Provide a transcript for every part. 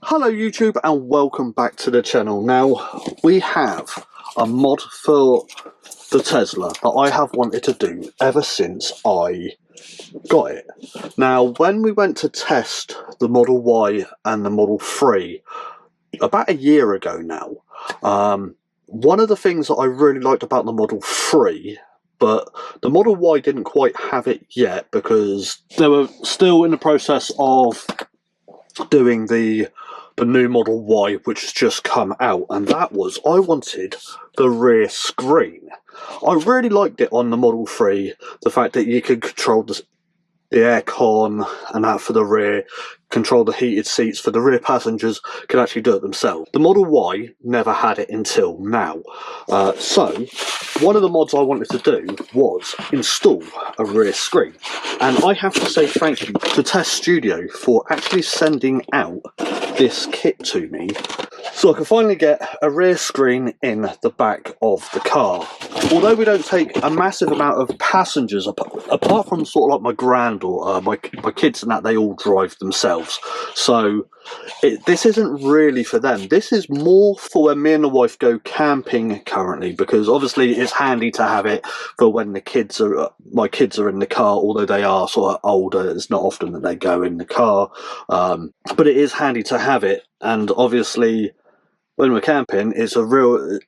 Hello YouTube and welcome back to the channel. Now we have a mod for the Tesla that I have wanted to do ever since I got it. Now when we went to test the Model Y and the Model 3 about a year ago now, one of the things that I really liked about the Model 3, but the Model Y didn't quite have it yet because they were still in the process of doing the new Model Y, which has just come out, and that was, I wanted the rear screen. I really liked it on the Model 3, the fact that you could control the aircon and that for the rear, control the heated seats for the rear passengers, could actually do it themselves. The Model Y never had it until now. So one of the mods I wanted to do was install a rear screen, and I have to say thank you to TESSTUDIO for actually sending out this kit to me so I can finally get a rear screen in the back of the car. Although we don't take a massive amount of passengers, apart from sort of like my granddaughter, my kids and that, they all drive themselves. So this isn't really for them. This is more for when me and the wife go camping currently, because obviously it's handy to have it for when the kids are, my kids are in the car, although they are sort of older. It's not often that they go in the car, but it is handy to have it. And obviously when we're camping, it's a real...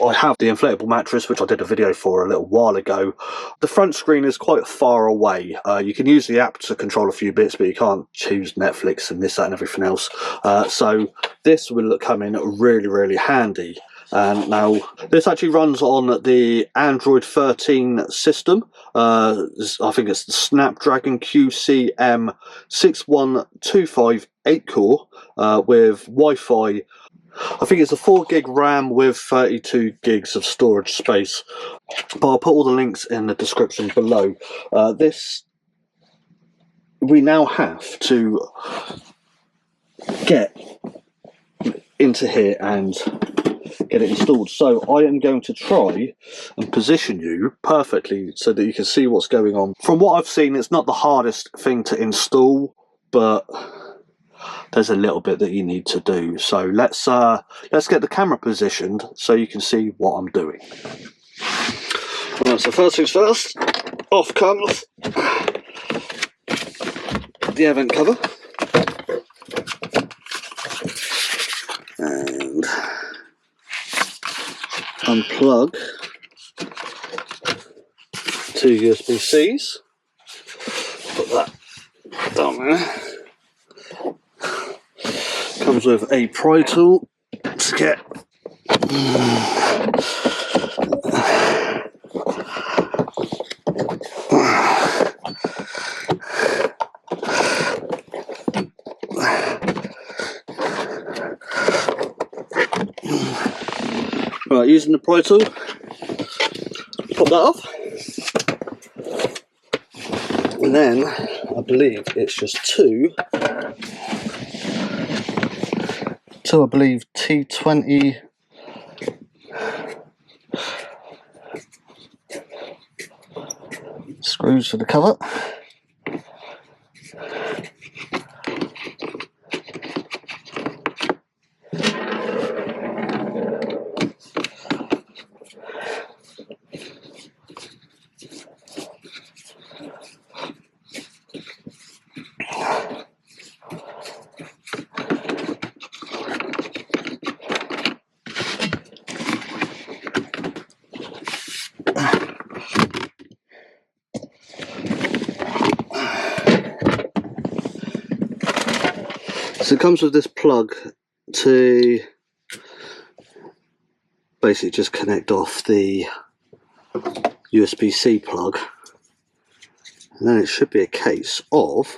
I have the inflatable mattress, which I did a video for a little while ago. The front screen is quite far away. You can use the app to control a few bits, but you can't choose Netflix and this, that and everything else. So this will come in really, really handy. And now this actually runs on the Android 13 system. I think it's the Snapdragon QCM 61258 8-core with Wi-Fi. I think it's a 4 gig RAM with 32 gigs of storage space, but I'll put all the links in the description below. We now have to get into here and get it installed. So I am going to try and position you perfectly so that you can see what's going on. From what I've seen, it's not the hardest thing to install, but there's a little bit that you need to do. So let's get the camera positioned so you can see what I'm doing. Right, so first things first, off comes the event cover, and unplug two USB-Cs. Put that down there. Comes with a pry tool to get right, using the pry tool, pop that off, and then I believe it's just two I believe T20 screws for the cover. So it comes with this plug to basically just connect off the USB-C plug, and then it should be a case of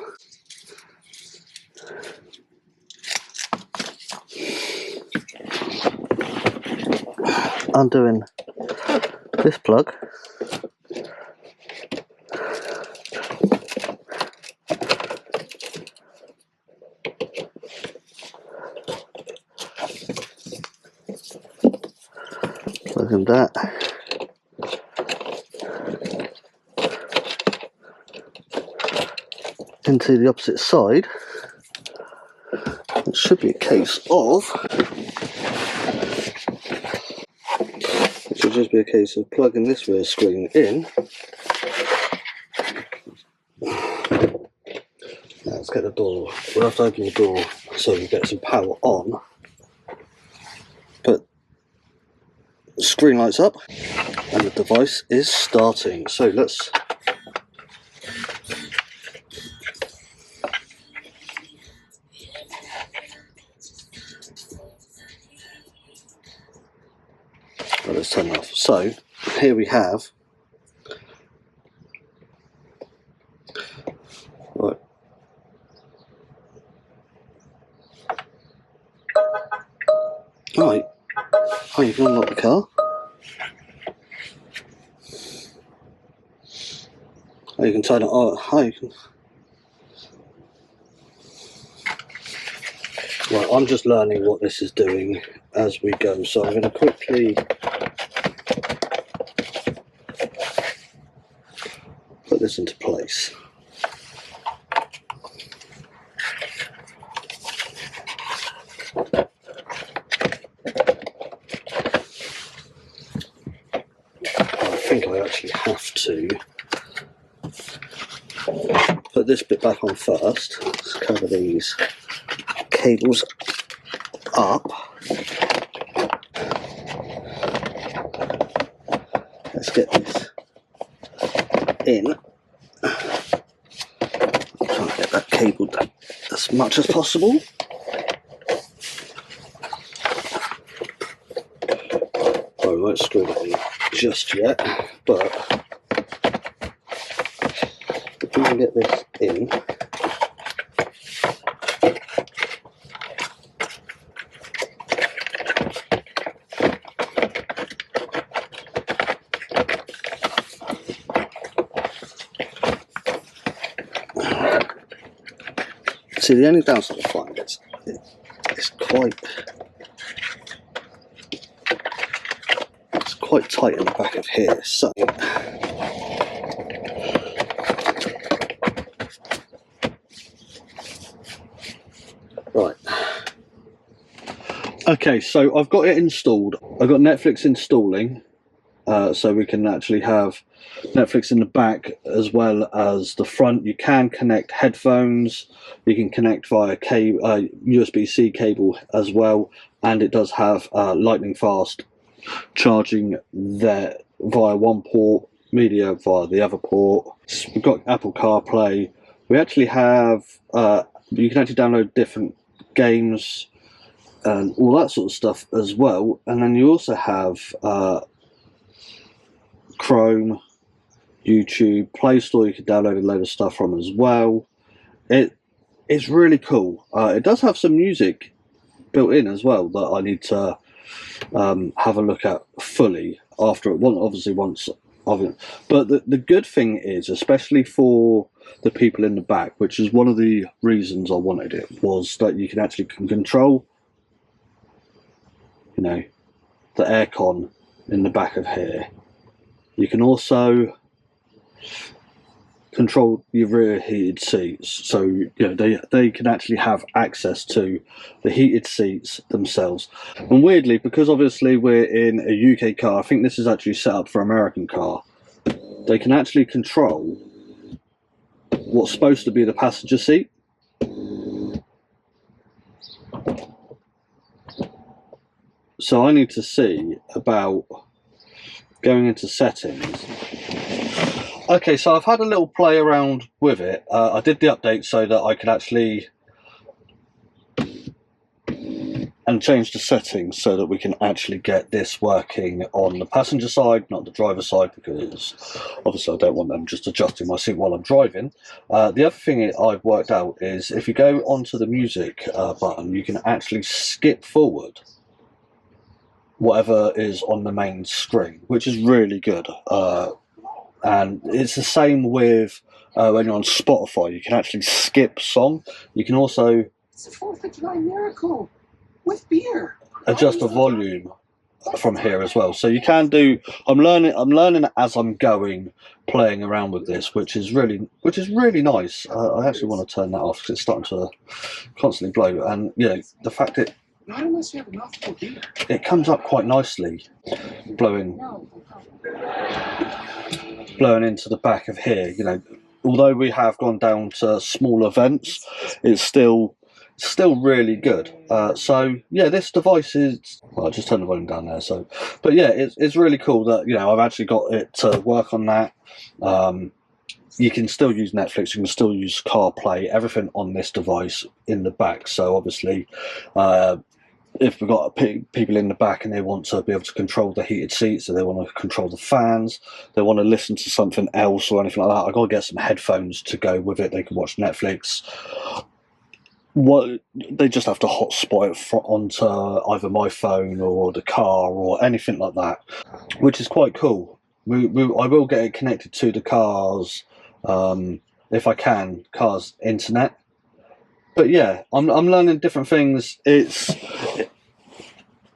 undoing this plug, plugging that into the opposite side, it should be a case of, it should just be a case of plugging this rear screen in. Now let's get the door, we'll have to open the door so we get some power on. But the screen lights up and the device is starting. So let's turn it off. So here we have, right, right. Oh, you can unlock the car. Oh, you can turn it on. Oh, you can. Right, I'm just learning what this is doing as we go, so I'm going to quickly put this into place. I think I actually have to put this bit back on first. Let's cover these cables up. Let's get this in. Try and get that cabled as much as possible. I won't screw that in just yet, but if we can get this in, see, the only downside I find is it's quite tight in the back of here, so right. Okay, so I've got it installed. I've got Netflix installing, so we can actually have Netflix in the back as well as the front. You can connect headphones, you can connect via USB-C cable as well, and it does have lightning fast charging there via one port, media via the other port. We've got Apple CarPlay. We actually have, you can actually download different games and all that sort of stuff as well. And then you also have Chrome, YouTube, Play Store. You can download a load of stuff from as well. It's really cool. It does have some music built in as well that I need to have a look at fully after it. Obviously once of it. But the good thing is, especially for the people in the back, which is one of the reasons I wanted it, was that you can actually control, you know, the aircon in the back of here. You can also control your rear heated seats, so you know they can actually have access to the heated seats themselves. And weirdly, because obviously we're in a UK car, I think this is actually set up for American car, they can actually control what's supposed to be the passenger seat. So I need to see about going into settings. Okay, so I've had a little play around with it. I did the update so that I could actually change the settings so that we can actually get this working on the passenger side, not the driver's side, because obviously I don't want them just adjusting my seat while I'm driving. The other thing I've worked out is if you go onto the music button, you can actually skip forward whatever is on the main screen, which is really good. And it's the same with when you're on Spotify, you can actually skip song. You can also, it's a 4th of July miracle with beer. Adjust the volume from here as well. So you can do. I'm learning as I'm going, playing around with this, which is really nice. I actually want to turn that off because it's starting to constantly blow. And you know, the fact it comes up quite nicely, blowing into the back of here. You know, although we have gone down to smaller vents, it's still really good. So yeah, this device is, well, I just turned the volume down there. So, but yeah, it's really cool that, you know, I've actually got it to work on that. You can still use Netflix, you can still use CarPlay, everything on this device in the back. So obviously, if we've got people in the back and they want to be able to control the heated seats, or they want to control the fans, they want to listen to something else or anything like that, I've got to get some headphones to go with it. They can watch Netflix. What they just have to hotspot it onto either my phone or the car or anything like that, which is quite cool. I will get it connected to the car's, if I can, car's internet. But yeah, I'm learning different things.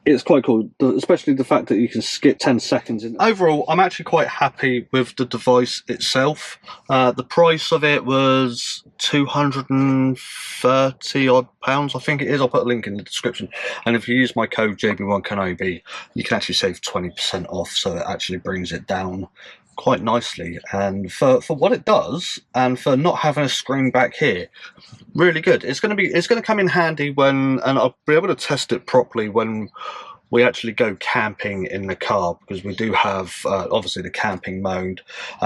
It's quite cool, especially the fact that you can skip 10 seconds. Overall, I'm actually quite happy with the device itself. The price of it was £230 odd, I think it is. I'll put a link in the description. And if you use my code JB1Kenobi, you can actually save 20% off. So it actually brings it down quite nicely. And for what it does, and for not having a screen back here, really good. It's going to come in handy when, and I'll be able to test it properly when we actually go camping in the car, because we do have obviously the camping mode.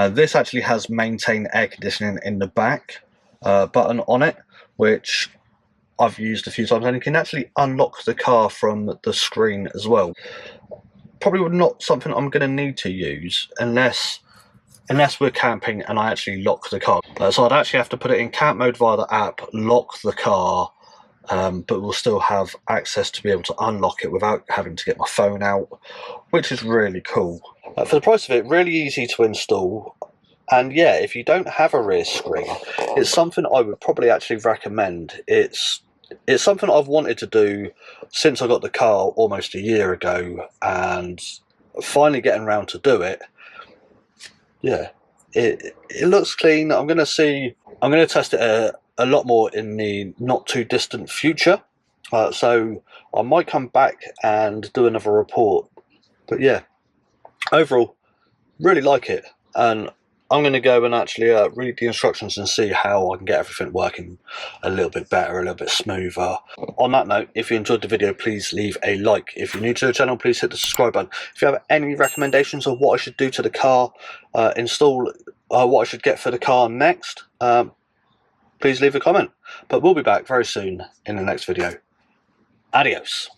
This actually has maintain air conditioning in the back button on it, which I've used a few times, and you can actually unlock the car from the screen as well. Probably not something I'm going to need to use unless we're camping and I actually lock the car. So I'd actually have to put it in camp mode via the app, lock the car, but we'll still have access to be able to unlock it without having to get my phone out, which is really cool. For the price of it, really easy to install. And yeah, if you don't have a rear screen, it's something I would probably actually recommend. It's something I've wanted to do since I got the car almost a year ago, and finally getting around to do it. Yeah, it looks clean. I'm going to test it a lot more in the not too distant future. So I might come back and do another report. But yeah, overall, really like it. And I'm going to go and actually read the instructions and see how I can get everything working a little bit better, a little bit smoother. On that note, if you enjoyed the video, please leave a like. If you're new to the channel, please hit the subscribe button. If you have any recommendations of what I should do to the car, what I should get for the car next, please leave a comment. But we'll be back very soon in the next video. Adios.